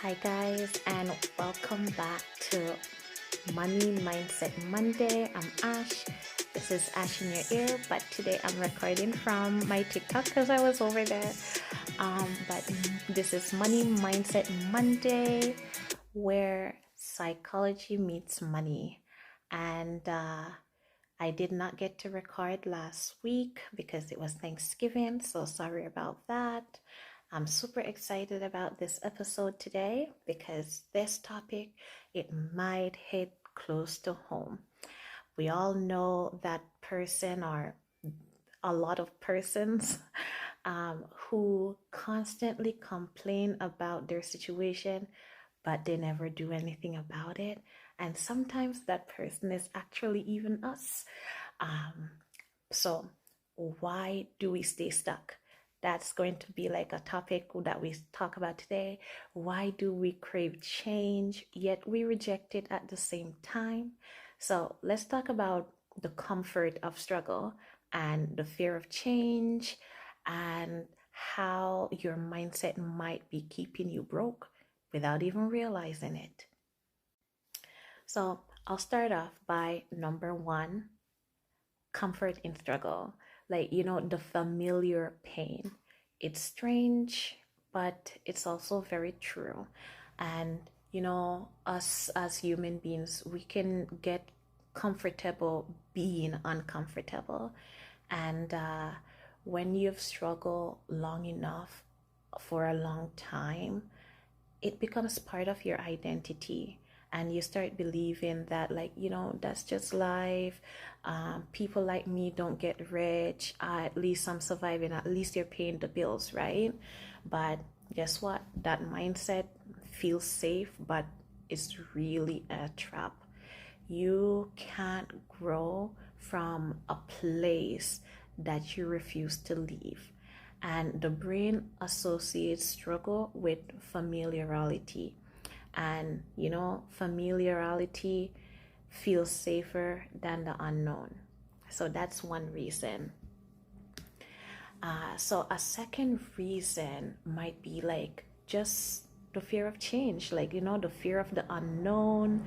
Hi, guys, and welcome back to Money Mindset Monday. I'm Ash. This is Ash in your ear, but today I'm recording from my TikTok because I was over there. But this is Money Mindset Monday, where psychology meets money. And I did not get to record last week because it was Thanksgiving, so sorry about that. I'm super excited about this episode today because this topic, it might hit close to home. We all know that person or a lot of persons who constantly complain about their situation, but they never do anything about it. And sometimes that person is actually even us. So, why do we stay stuck? That's going to be like a topic that we talk about today. Why do we crave change, yet we reject it at the same time? So, let's talk about the comfort of struggle and the fear of change and how your mindset might be keeping you broke without even realizing it. So, I'll start off by number one, comfort in struggle. Like, the familiar pain. It's strange, but it's also very true. And, us as human beings, we can get comfortable being uncomfortable. And when you've struggled long enough for a long time, it becomes part of your identity, and you start believing that, like, that's just life. People like me don't get rich. At least I'm surviving. At least you're paying the bills, right? But guess what? That mindset feels safe, but it's really a trap. You can't grow from a place that you refuse to leave. And the brain associates struggle with familiarity. And familiarity feels safer than the unknown. So that's one reason. So a second reason might be like just the fear of change, like, the fear of the unknown.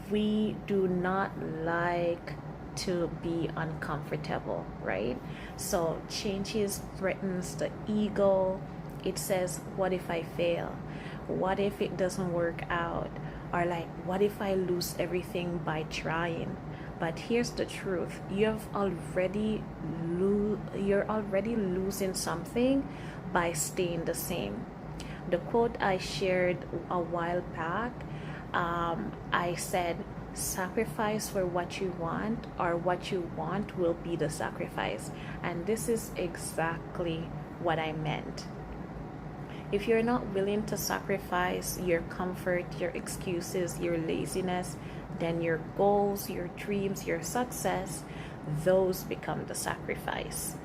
We do not like to be uncomfortable, right? So changes threatens the ego. It says, what if I fail? What if it doesn't work out? Or like, what if I lose everything by trying? But here's the truth. You're already losing something by staying the same. The quote I shared a while back, I said, sacrifice for what you want, or what you want will be the sacrifice. And this is exactly what I meant. If you're not willing to sacrifice your comfort, your excuses, your laziness, then your goals, your dreams, your success, those become the sacrifice.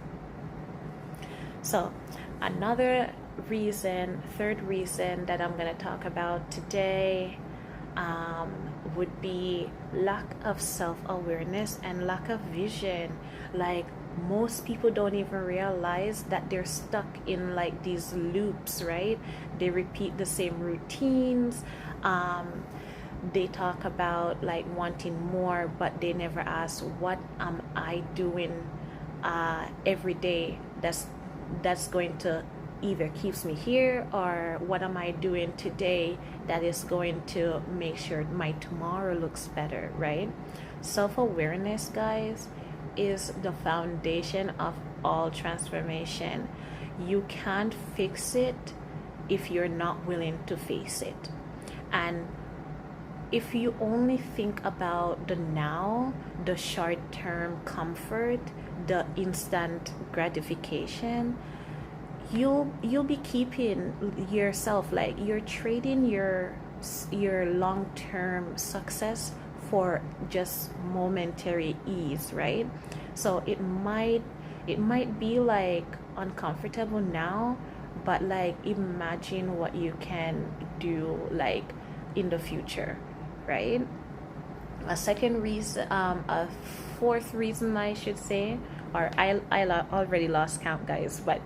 So, another reason, third reason that I'm going to talk about today would be lack of self-awareness and lack of vision. Like, most people don't even realize that they're stuck in like these loops, right? They repeat the same routines. They talk about like wanting more, but they never ask, what am I doing every day that's going to either keeps me here, or what am I doing today that is going to make sure my tomorrow looks better, right? Self-awareness, guys, is the foundation of all transformation. You can't fix it if you're not willing to face it. And if you only think about the now, the short-term comfort, the instant gratification, you'll be keeping yourself, like, you're trading your long-term success for just momentary ease, right? So it might be like uncomfortable now, but like imagine what you can do like in the future, right? A second reason, a fourth reason I should say, or I already lost count, guys, but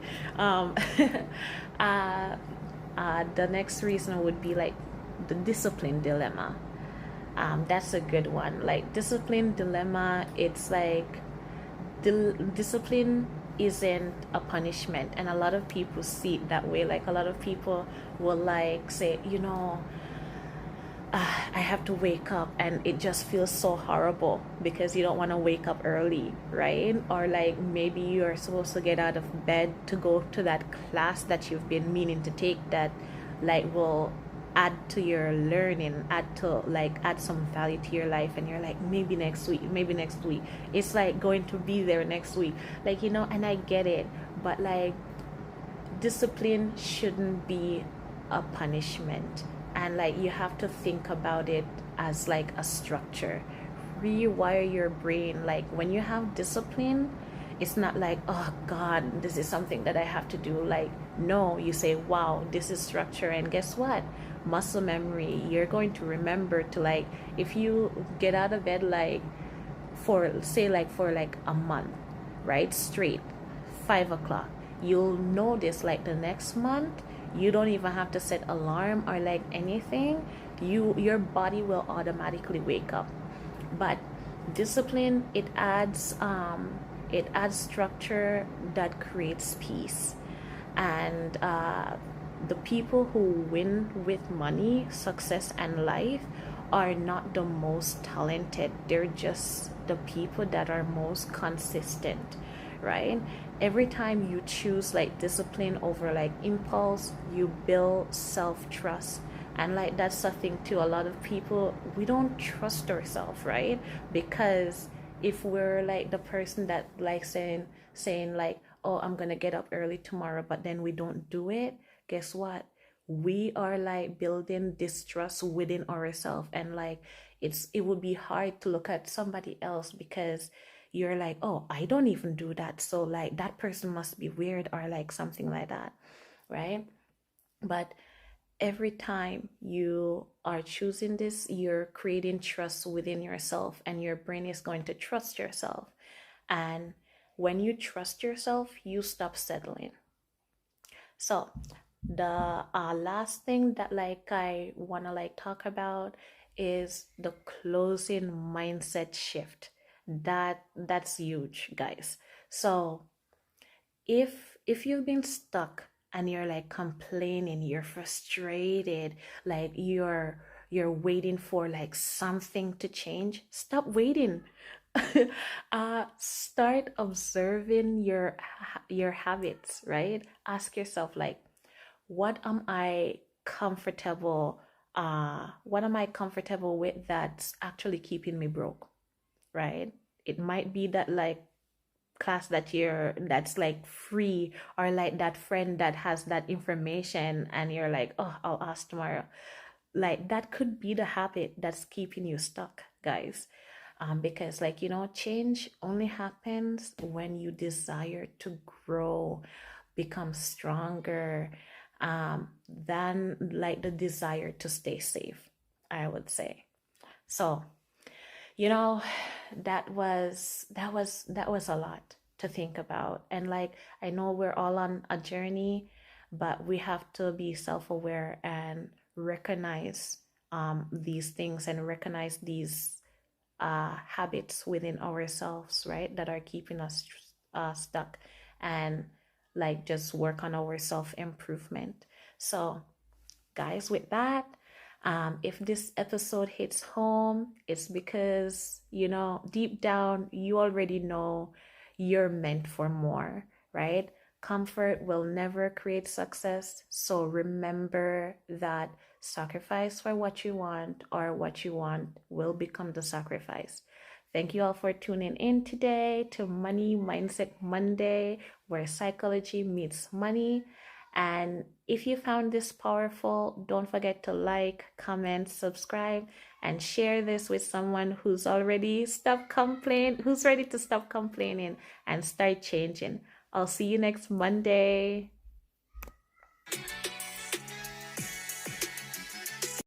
the next reason would be like the discipline dilemma. That's a good one. Like discipline dilemma, it's like discipline isn't a punishment, and a lot of people see it that way. Like a lot of people will like say, I have to wake up, and it just feels so horrible because you don't want to wake up early, right? Or like maybe you're supposed to get out of bed to go to that class that you've been meaning to take, that like will add to your learning, add some value to your life, and you're like, maybe next week it's like going to be there next week, like, and I get it, but like discipline shouldn't be a punishment, and like you have to think about it as like a structure. Rewire your brain. Like when you have discipline, it's not like, oh god, this is something that I have to do. Like, no, you say, wow, this is structure, and guess what? Muscle memory. You're going to remember to, like, if you get out of bed like for a month, right, straight, 5 o'clock, you'll notice like the next month you don't even have to set alarm or like anything. Your body will automatically wake up. But discipline, it adds structure that creates peace. And the people who win with money, success, and life are not the most talented. They're just the people that are most consistent, right? Every time you choose like discipline over like impulse, you build self-trust. And like that's the thing too, a lot of people, we don't trust ourselves, right? Because if we're like the person that like saying like, oh, I'm gonna get up early tomorrow, but then we don't do it, guess what? We are like building distrust within ourselves, and like it would be hard to look at somebody else because you're like, oh, I don't even do that, so like that person must be weird or like something like that, right? But every time you are choosing this, you're creating trust within yourself, and your brain is going to trust yourself. And when you trust yourself, you stop settling. So the last thing that like I want to like talk about is the closing mindset shift. That's huge, guys. So if you've been stuck and you're like complaining, you're frustrated, like you're waiting for like something to change, stop waiting. Start observing your habits, right? Ask yourself like, what am I comfortable with that's actually keeping me broke, right? It might be that like class that's like free, or like that friend that has that information and you're like, oh, I'll ask tomorrow. Like that could be the habit that's keeping you stuck, guys. Because like, change only happens when you desire to grow, become stronger, than like the desire to stay safe, I would say. So, you know that was a lot to think about, and like I know we're all on a journey, but we have to be self-aware and recognize these things, and recognize these habits within ourselves, right, that are keeping us stuck, and like just work on our self-improvement. So guys, with that, if this episode hits home, it's because, deep down, you already know you're meant for more, right? Comfort will never create success. So remember that sacrifice for what you want, or what you want will become the sacrifice. Thank you all for tuning in today to Money Mindset Monday, where psychology meets money. And if you found this powerful, don't forget to like, comment, subscribe, and share this with someone who's ready to stop complaining and start changing. I'll see you next Monday.